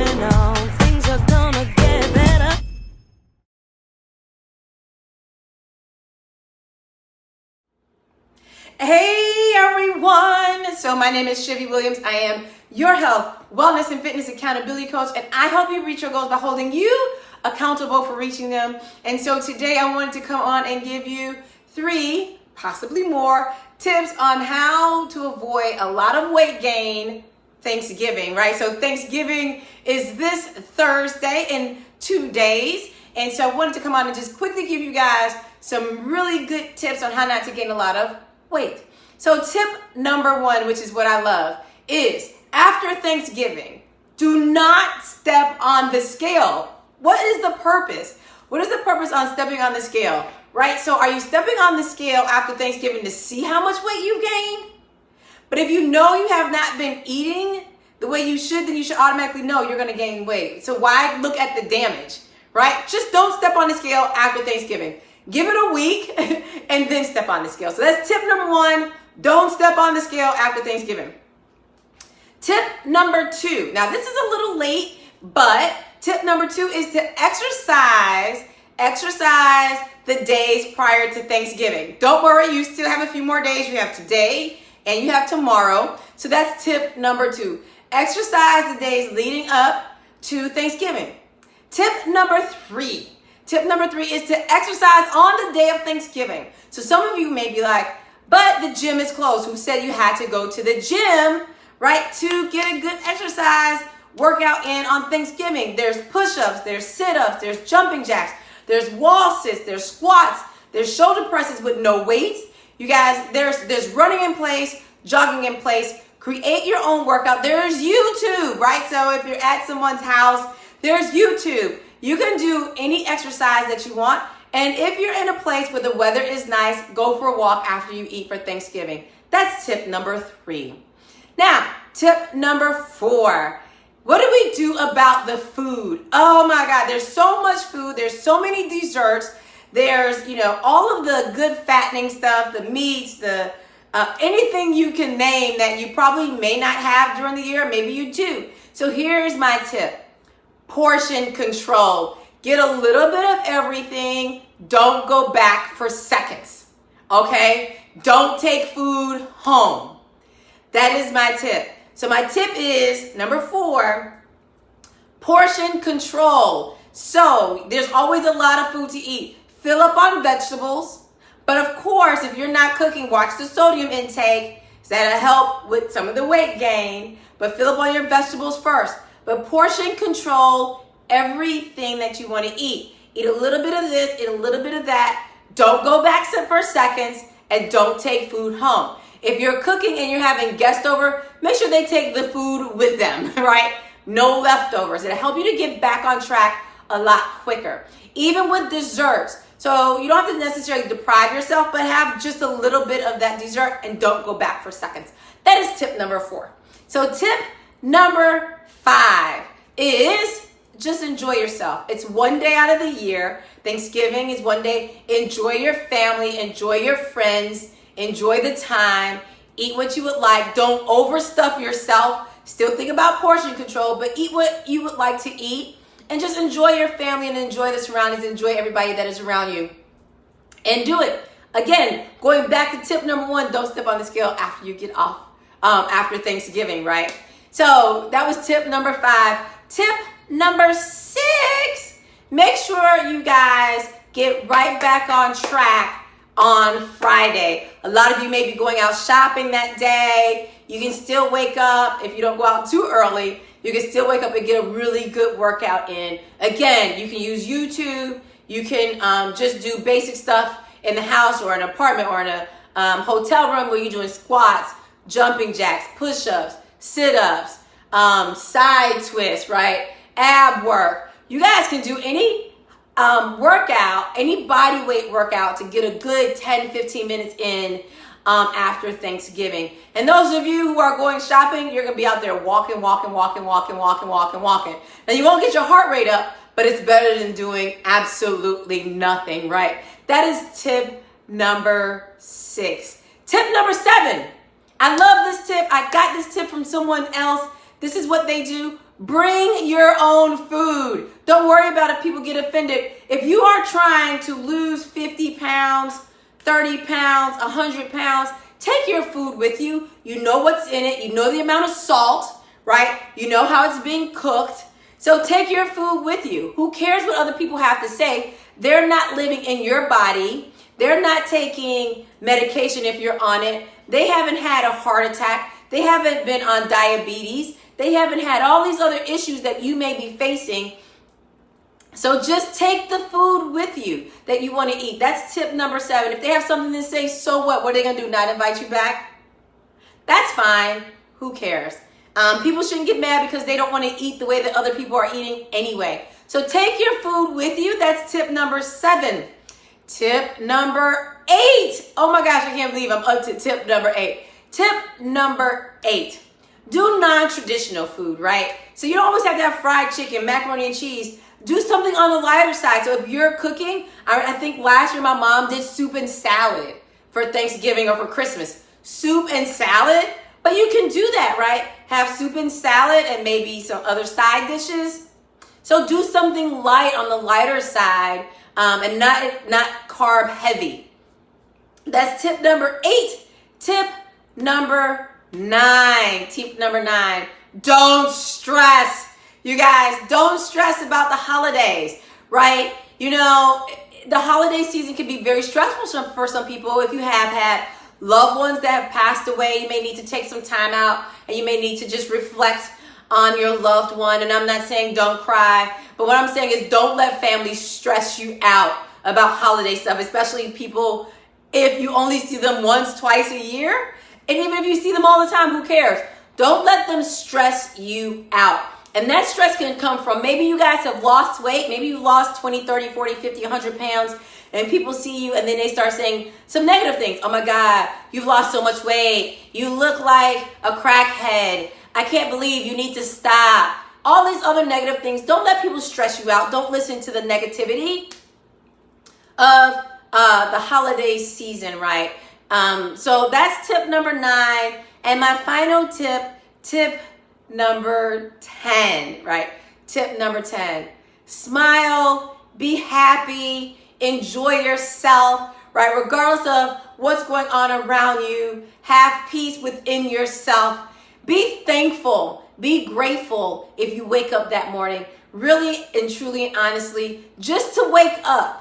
going on. Things are gonna get better. Hey everyone! So my name is Shivy Williams. I am your health, wellness, and fitness accountability coach, and I help you reach your goals by holding you accountable for reaching them. And so today I wanted to come on and give you 3, possibly more, tips on how to avoid a lot of weight gain Thanksgiving, right? So Thanksgiving is this Thursday in 2 days. And so I wanted to come on and just quickly give you guys some really good tips on how not to gain a lot of weight. So tip number 1, which is what I love, is after Thanksgiving, do not step on the scale. What is the purpose? What is the purpose on stepping on the scale, right? So are you stepping on the scale after Thanksgiving to see how much weight you've gained? But if you know you have not been eating the way you should, then you should automatically know you're gonna gain weight. So why look at the damage, right? Just don't step on the scale after Thanksgiving. Give it a week and then step on the scale. So that's tip number 1. Don't step on the scale after Thanksgiving. Tip number 2. Now this is a little late, but tip number 2 is to exercise the days prior to Thanksgiving. Don't worry, you still have a few more days. You have today and you have tomorrow. So that's tip number 2. Exercise the days leading up to Thanksgiving. Tip number 3. Tip number 3 is to exercise on the day of Thanksgiving. So some of you may be like, but the gym is closed. Who said you had to go to the gym, right, to get a good exercise workout in on Thanksgiving? There's push-ups, there's sit-ups, there's jumping jacks, there's wall sits, there's squats, there's shoulder presses with no weights. You guys, there's running in place, jogging in place. Create your own workout. There's YouTube, right? So if you're at someone's house, there's YouTube. You can do any exercise that you want. And if you're in a place where the weather is nice, go for a walk after you eat for Thanksgiving. That's tip number 3. Now, tip number 4. What do we do about the food? Oh my God, there's so much food. There's so many desserts. There's, all of the good fattening stuff, the meats, the anything you can name that you probably may not have during the year. Maybe you do. So here's my tip. Portion control. Get a little bit of everything. Don't go back for seconds. Okay? Don't take food home. That is my tip. So my tip is number 4, portion control. So there's always a lot of food to eat. Fill up on vegetables. But of course, if you're not cooking, watch the sodium intake. So that'll help with some of the weight gain. But fill up on your vegetables first. But portion control everything that you want to eat. Eat a little bit of this, eat a little bit of that. Don't go back for seconds, and don't take food home. If you're cooking and you're having guests over, make sure they take the food with them, right? No leftovers. It'll help you to get back on track a lot quicker. Even with desserts. So you don't have to necessarily deprive yourself, but have just a little bit of that dessert and don't go back for seconds. That is tip number 4. So tip number 5 is just enjoy yourself. It's one day out of the year. Thanksgiving is one day. Enjoy your family, enjoy your friends, enjoy the time, eat what you would like. Don't overstuff yourself. Still think about portion control, but eat what you would like to eat and just enjoy your family and enjoy the surroundings, enjoy everybody that is around you. And do it. Again, going back to tip number 1, don't step on the scale after you get off, after Thanksgiving, right? So that was tip number 5. Tip number 6, make sure you guys get right back on track on Friday. A lot of you may be going out shopping that day. You can still wake up. If you don't go out too early, you can still wake up and get a really good workout in. Again, you can use YouTube. You can just do basic stuff in the house or an apartment or in a hotel room where you're doing squats, jumping jacks, push-ups, sit-ups, side twists, right? Ab work. You guys can do any workout, any body weight workout to get a good 10-15 minutes in after Thanksgiving. And those of you who are going shopping, you're going to be out there walking. Now you won't get your heart rate up, but it's better than doing absolutely nothing, right? That is tip number 6. Tip number 7. I love this tip. I got this tip from someone else This is what they do. Bring your own food. Don't worry about if people get offended. If you are trying to lose 50 pounds, 30 pounds, 100 pounds, take your food with you. You know what's in it. You know the amount of salt, right? You know how it's being cooked. So take your food with you. Who cares what other people have to say? They're not living in your body. They're not taking medication if you're on it. They haven't had a heart attack. They haven't been on diabetes. They haven't had all these other issues that you may be facing. So just take the food with you that you want to eat. That's tip number 7. If they have something to say, so what? What are they going to do? Not invite you back? That's fine. Who cares? People shouldn't get mad because they don't want to eat the way that other people are eating anyway. So take your food with you. That's tip number 7. Tip number 8. Oh my gosh, I can't believe I'm up to tip number 8. Tip number 8. Do non-traditional food, right? So you don't always have to have fried chicken, macaroni and cheese. Do something on the lighter side. So if you're cooking, I think last year my mom did soup and salad for Thanksgiving or for Christmas. Soup and salad? But you can do that, right? Have soup and salad and maybe some other side dishes. So do something light on the lighter side and not carb heavy. That's tip number 8. Tip number 9. Tip number 9. Don't stress. You guys, don't stress about the holidays, right? You know, the holiday season can be very stressful for some people. If you have had loved ones that have passed away, you may need to take some time out and you may need to just reflect on your loved one. And I'm not saying don't cry, but what I'm saying is don't let family stress you out about holiday stuff, especially people if you only see them once, twice a year. And even if you see them all the time, who cares? Don't let them stress you out. And that stress can come from maybe you guys have lost weight. Maybe you lost 20, 30, 40, 50, 100 pounds. And people see you and then they start saying some negative things. Oh my God, you've lost so much weight. You look like a crackhead. I can't believe you need to stop. All these other negative things. Don't let people stress you out. Don't listen to the negativity of the holiday season, right? So that's tip number 9. And my final tip number 10, right? Tip number 10. Smile, be happy, enjoy yourself, right? Regardless of what's going on around you, have peace within yourself. Be thankful, be grateful if you wake up that morning. Really and truly and honestly, just to wake up,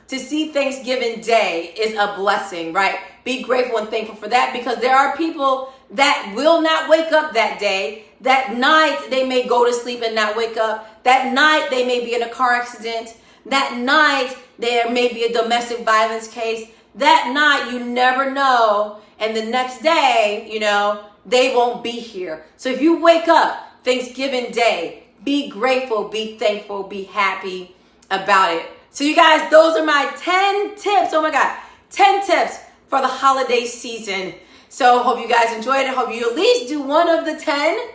to see Thanksgiving Day is a blessing, right? Be grateful and thankful for that because there are people that will not wake up that day. That night, they may go to sleep and not wake up. That night, they may be in a car accident. That night, there may be a domestic violence case. That night, you never know. And the next day, you know, they won't be here. So if you wake up Thanksgiving Day, be grateful, be thankful, be happy about it. So you guys, those are my 10 tips. Oh my God, 10 tips for the holiday season. So hope you guys enjoyed it. Hope you at least do one of the 10.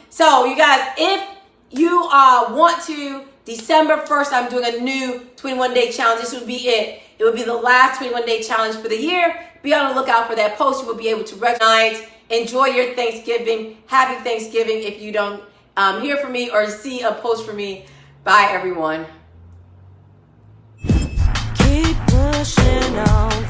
So you guys, if you want to, December 1st, I'm doing a new 21-day challenge. This would be it. It would be the last 21-day challenge for the year. Be on the lookout for that post. You will be able to register. Enjoy your Thanksgiving. Happy Thanksgiving if you don't hear from me or see a post from me. Bye, everyone. Keep pushing on.